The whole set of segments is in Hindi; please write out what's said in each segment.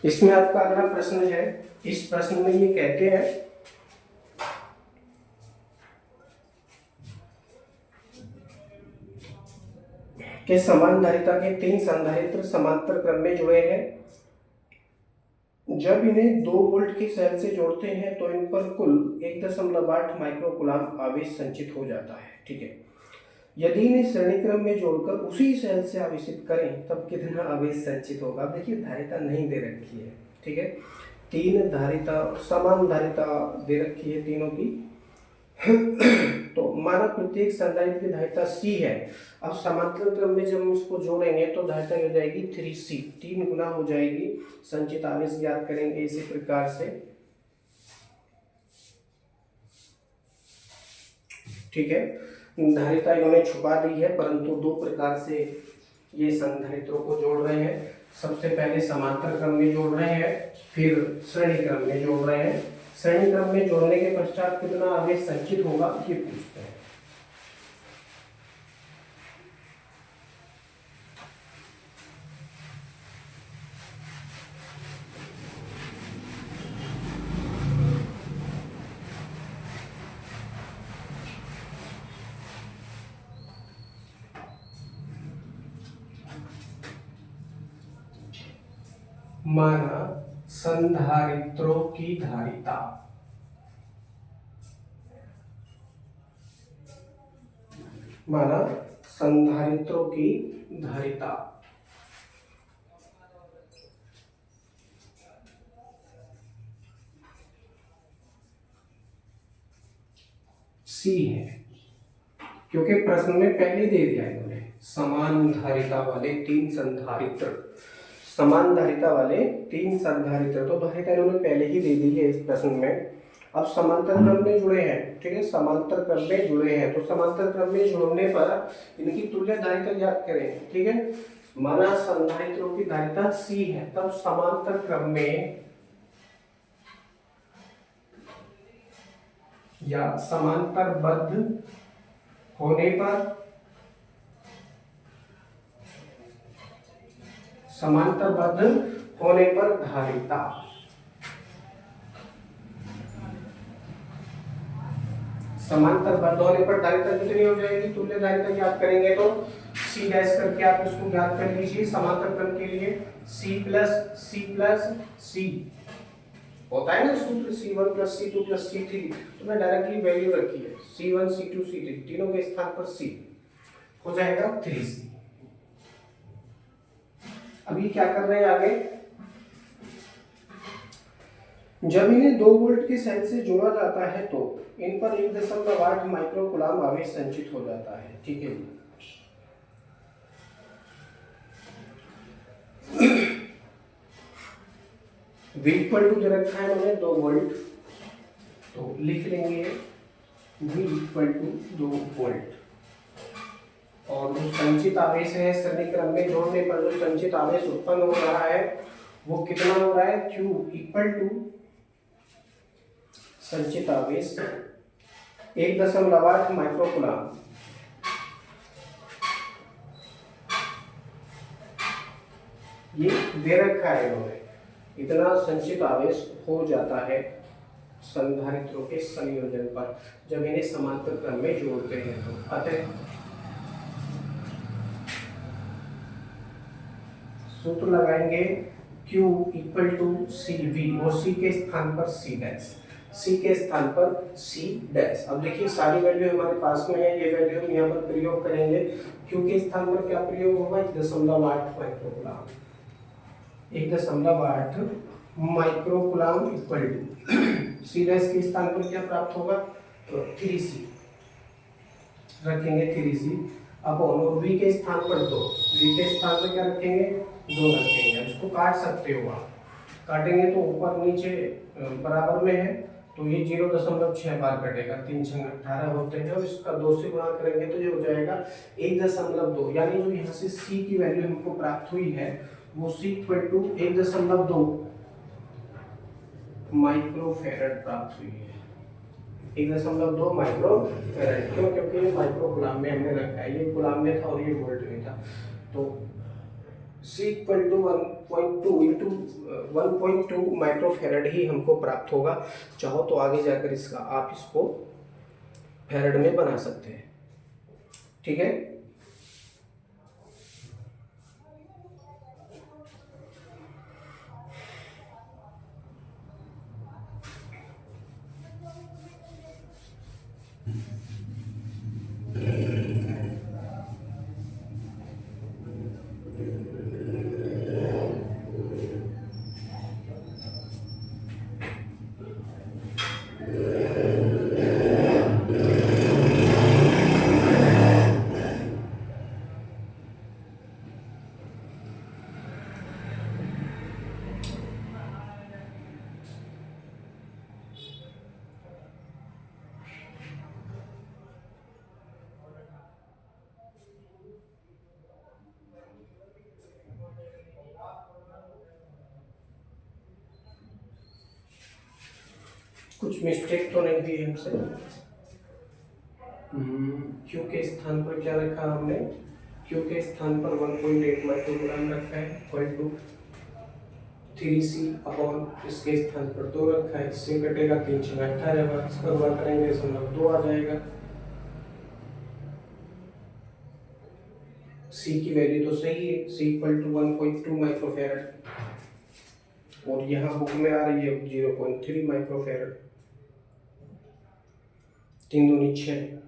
इसमें आपका अगला प्रश्न है, इस प्रश्न में ये कहते हैं कि समान धारिता के 3 संधारित्र समांतर क्रम में जुड़े हैं। जब इन्हें 2 वोल्ट की सेल से जोड़ते हैं तो इन पर कुल 1.8 माइक्रोकूलाम आवेश संचित हो जाता है। ठीक है, यदि इन्हें श्रेणी क्रम में जोड़कर उसी सेल से आवेशित करें तब कितना आवेश संचित होगा। देखिए धारिता नहीं दे रखी है, ठीक है, 3 धारिता समान धारिता दे रखी है तीनों की। तो माना प्रत्येक संधारित्र की धारिता C है। अब समांतर क्रम में जब हम इसको जोड़ेंगे तो धारिता हो जाएगी 3C, 3 गुना हो जाएगी। संचित आवेश ज्ञात करेंगे इसी प्रकार से। ठीक है, धारिता इन्होंने छुपा दी है, परंतु 2 प्रकार से ये संधारित्रों को जोड़ रहे हैं। सबसे पहले समांतर क्रम में जोड़ रहे हैं, फिर श्रेणी क्रम में जोड़ रहे हैं। श्रेणी क्रम में जोड़ने के पश्चात कितना आवेश संचित होगा ये पूछते हैं। माना संधारित्रों की धारिता C है, क्योंकि प्रश्न में पहले दे दिया इन्होंने समान धारिता वाले 3 संधारित्र, समान धारिता वाले 3 संधारित्र, तो धारिता इन्होंने पहले ही दे दी है इस प्रश्न में। अब समांतर क्रम में जुड़े हैं, ठीक है, समांतर क्रम में जुड़े हैं, तो समांतर क्रम में जुड़ने पर इनकी तुल्य धारिता ज्ञात करें। ठीक है, माना संधारित्रों की धारिता C है, तब समांतर क्रम में या समांतरबद्ध होने पर धारिता समांतरबद्ध होने पर धारिता कितनी हो जाएगी, तुल्य धारिता ज्ञात करेंगे तो C डैश करके आप इसको ज्ञात कर लीजिए। समांतर क्रम के लिए C प्लस C होता है ना सूत्र, C1 plus C2 plus C3, तो मैं डायरेक्टली वैल्यू रखी है C1 C2 C3, तीनों के स्थान पर C हो जाएगा 3C। अभी क्या कर रहे हैं आगे, जब इन्हें 2 वोल्ट की सेल से जोड़ा जाता है तो इन पर 1.8 माइक्रोकूलाम आवेश संचित हो जाता है। ठीक है, V इक्वल टू दे रखा है मैंने 2 वोल्ट, तो लिख लेंगे V इक्वल टू 2 वोल्ट। और जो संचित आवेश है श्रेणी क्रम में जोड़ने पर जो संचित आवेश उत्पन्न हो रहा है वो कितना हो रहा है, Q इक्वल टू संचित आवेश 1.8 माइक्रोकूलाम। ये दे रखा है इन्होंने, इतना संचित आवेश हो जाता है संधारित्रों के संयोजन पर जब इन्हें समांतर क्रम में जोड़ते हैं तो। अतः सूत्र लगाएंगे Q इक्वल टू CV और C के स्थान पर C डैश, C के स्थान पर C डैश। अब देखिए सारी वैल्यू हमारे पास में है, ये वैल्यू हम यहाँ पर प्रयोग करेंगे। Q के स्थान पर क्या प्रयोग होगा, 1.8 माइक्रोकूलाम, 1.8 माइक्रोकूलाम इक्वल टू C डैश के स्थान पर क्या प्राप्त होगा, तो 3C रखेंगे, 3C अपॉन, और V के स्थान पर 2, V के स्थान पर क्या रखेंगे, 2 रखेंगे। इसको काट सकते हो आप, काटेंगे तो ऊपर नीचे बराबर में है तो ये 0.6 बार कटेगा, 3 6 18 होते हैं, और इसका 2 से गुणा करेंगे तो ये हो जाएगा 1.2, यानी जो यहाँ से C की वैल्यू हमको प्राप्त हुई है वो C इक्वल टू 1.2 माइक्रोफैरड प्राप्त हुई है। 1.2 माइक्रोफैरड, क्यों, क्योंकि ये माइक्रोकूलाम में हमने रखा है, ये कूलाम में था और ये वोल्ट में था। तो C equal to 1.2 into 1.2 microfarad ही हमको प्राप्त होगा। चाहो तो आगे जाकर इसका आप इसको फेरेड में बना सकते हैं, ठीक है। कुछ मिस्टेक तो नहीं दी हमसे। क्यू के स्थान पर क्या रखा हमने, क्यू के स्थान पर 1.8 माइक्रोग्राम रखा है, इक्वल टू 3C अपॉन इसके स्थान पर 2 रखा है, इससे कटेगा 3 6 18, इसका गुणा करेंगे 2 आ जाएगा। C की वैल्यू तो सही है, C इक्वल टू 1.2 माइक्रोफेरेड, और यहाँ बुक में आ रही है 0.3 माइक्रोफेरेड। 3 दूनी 6।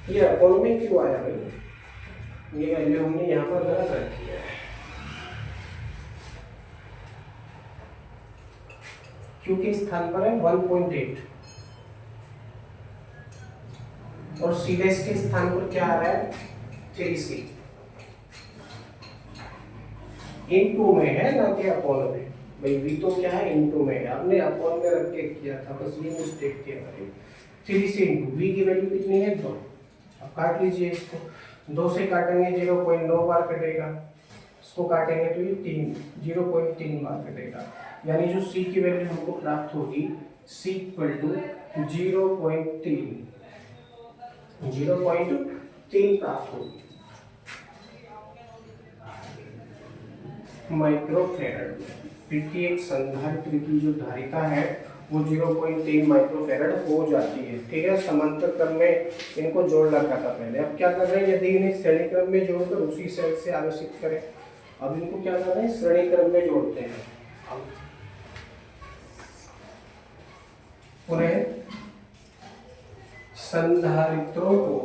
ये अपोलो में क्यों आया भाई, ये वैल्यू हमने यहाँ पर गलत रखी है। क्यू के स्थान पर है 1.8 और सी डैश के स्थान पर क्या आ रहा है 3C। इनटू में है ना कि अपोलो में, भाई वी तो क्या है इनटू में है, आपने अपोलो में रख के किया था, बस ये मिस्टेक किया भाई। 3 से इनटू वी की वैल्यू कितनी है 2। अब काट लीजिए इसको, 2 से काटेंगे 0.9 बार कटेगा, इसको काटेंगे तो ये 0.3 बार कटेगा, यानी जो C की वैल्यू हमको प्राप्त होगी C इक्वल टू 0.3 प्राप्त होगी माइक्रोफेरेड। प्रत्येक संधारित्र की जो धारिता है वो 0.3 माइक्रोफेरेड हो जाती है, ठीक है। समांतर क्रम में इनको जोड़ रखा था पहले, अब क्या कर रहे हैं, यदि इन्हें श्रेणी क्रम में जोड़कर उसी सेल से आवेशित करें, अब इनको क्या कर रहे हैं श्रेणी क्रम में जोड़ते हैं। अब पुनः संधारित्रों को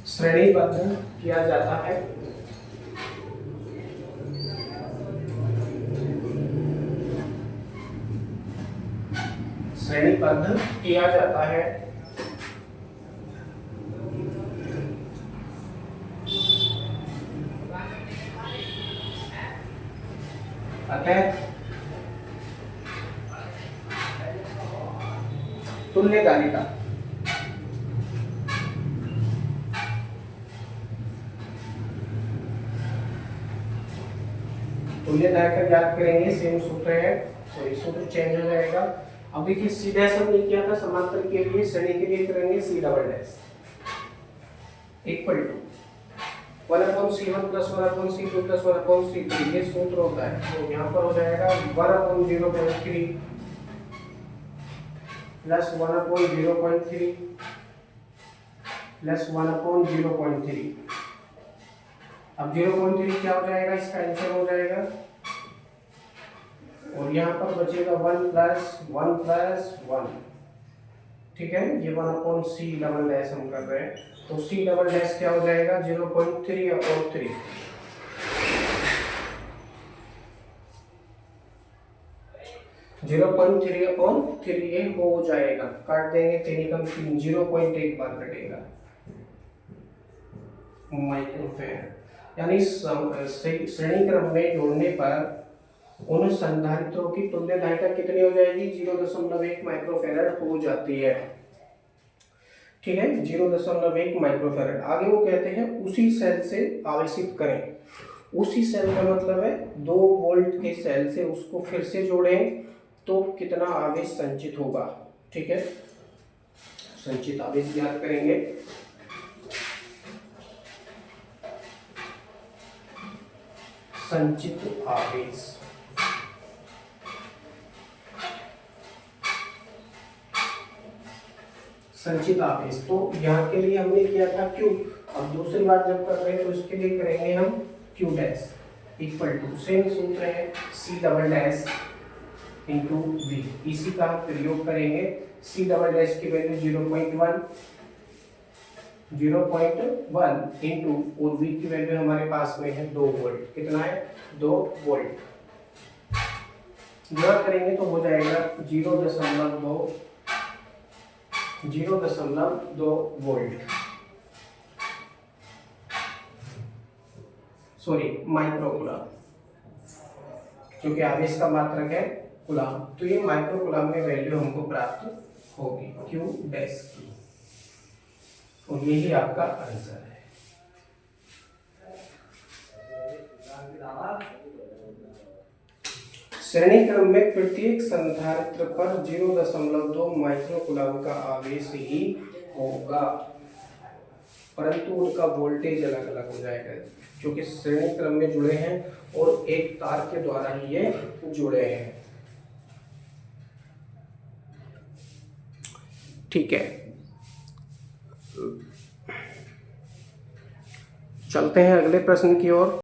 श्रेणीबद्ध किया जाता है, श्रेणीबद्ध किया जाता है अतः तुल्यकालिका तुल्यकालिका ज्ञात करेंगे, सेम सूत्र है, सॉरी सूत्र चेंज हो जाएगा। अब देखिए सी डैश हमने किया था समांतर के लिए, श्रेणी के लिए करेंगे C double dash equal to 1/C1 + 1/C2 + 1/C3, ये सूत्र होता है, तो यहाँ पर हो जाएगा 1/0.3 प्लस 1/0.3 प्लस 1/0.3। अब 0.3 क्या हो जाएगा, इसका आंसर हो जाएगा, और यहाँ पर बचेगा 1 + 1, ठीक है। ये 1/C डबल डैश हम कर रहे हैं, तो C डबल डैश क्या हो जाएगा 0.3/3, 0.3/3 ये हो जाएगा, काट देंगे 3 0.1 बार कटेगा माइक्रोफेरेड। यानी श्रेणी क्रम में जोड़ने पर उन संधारित्रों की तुल्य धारिता कितनी हो जाएगी? 0.1 माइक्रोफैराड हो जाती है। ठीक है, 0.1 माइक्रोफैराड। आगे वो कहते हैं उसी सेल से आवेशित करें। उसी सेल का मतलब है 2 वोल्ट के सेल से उसको फिर से जोड़ें तो कितना आवेश संचित होगा। ठीक है, संचित आवेश ज्ञात करेंगे। संचित आवेश, संचित आवेश तो यहाँ के लिए हमने किया था Q। अब दूसरी बार जब कर रहे हैं तो इसके लिए करेंगे हम Q dash equal to same सूत्र है C double dash into V। इसी का हम प्रयोग करेंगे। C डबल डैश की वैल्यू 0.1 इंटू और V की वैल्यू हमारे पास में है 2 वोल्ट। कितना है? 2 वोल्ट। गुणा करेंगे तो हो जाएगा 0.2 वोल्ट, सॉरी माइक्रोकुलाम, क्योंकि आवेश का मात्रक है कुलाम, तो ये माइक्रोकुलाम में वैल्यू हमको प्राप्त होगी Q डैश की, और यही आपका आंसर है। श्रेणी क्रम में प्रत्येक संधारित्र पर 0.2 माइक्रोकुलाम का आवेश ही होगा, परंतु उनका वोल्टेज अलग अलग हो जाएगा, क्योंकि श्रेणी क्रम में जुड़े हैं और एक तार के द्वारा ही ये जुड़े हैं। ठीक है, चलते हैं अगले प्रश्न की ओर।